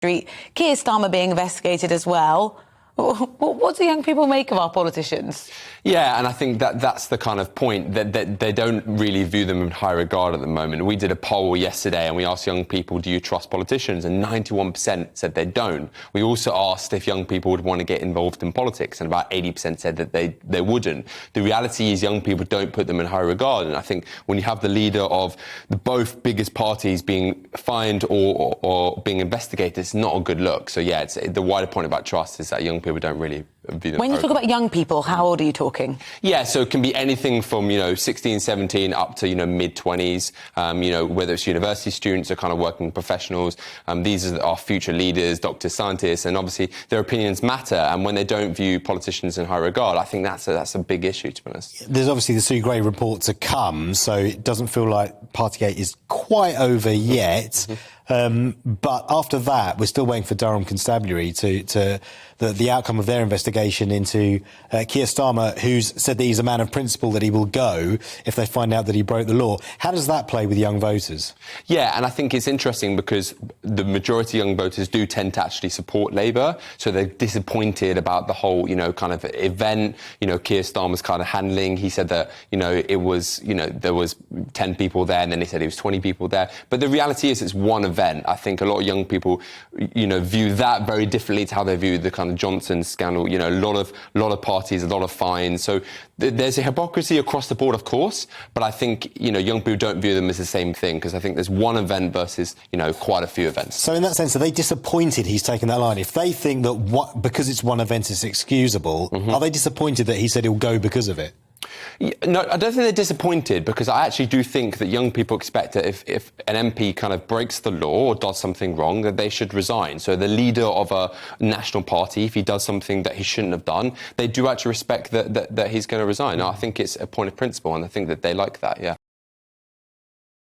Street. Keir Starmer being investigated as well. What do young people make of our politicians? Yeah, and I think that's the kind of point that they don't really view them in high regard at the moment. We did a poll yesterday and we asked young people, do you trust politicians? And 91% said they don't. We also asked if young people would want to get involved in politics, and about 80% said that they wouldn't. The reality is young people don't put them in high regard, and I think when you have the leader of the both biggest parties being fined or being investigated, it's not a good look. So yeah, the wider point about trust is that young people don't really view them. When you talk about young people, how old are you talking? Yeah, so it can be anything from 16, 17 up to mid-20s. Whether it's university students or kind of working professionals. These are our future leaders, doctors, scientists, and obviously their opinions matter. And when they don't view politicians in high regard, I think that's a big issue, to be honest. There's obviously the Sue Gray report to come, so it doesn't feel like Partygate is quite over yet. Mm-hmm. But after that, we're still waiting for Durham Constabulary to the outcome of their investigation into Keir Starmer, who's said that he's a man of principle, that he will go if they find out that he broke the law. How does that play with young voters? Yeah, and I think it's interesting because the majority of young voters do tend to actually support Labour, so they're disappointed about the whole, kind of event, Keir Starmer's kind of handling. He said that, it was, there was 10 people there, and then he said it was 20 people there. But the reality is it's one event. I think a lot of young people, view that very differently to how they view the kind of Johnson scandal. A lot of parties, a lot of fines. So there's a hypocrisy across the board, of course, but I think, young people don't view them as the same thing, because I think there's one event versus, quite a few events. So in that sense, are they disappointed he's taken that line? If they think that because it's one event is excusable, are they disappointed that he said he'll go because of it? No, I don't think they're disappointed, because I actually do think that young people expect that if an MP kind of breaks the law or does something wrong, that they should resign. So the leader of a national party, if he does something that he shouldn't have done, they do actually respect that he's going to resign. I think it's a point of principle, and I think that they like that, yeah.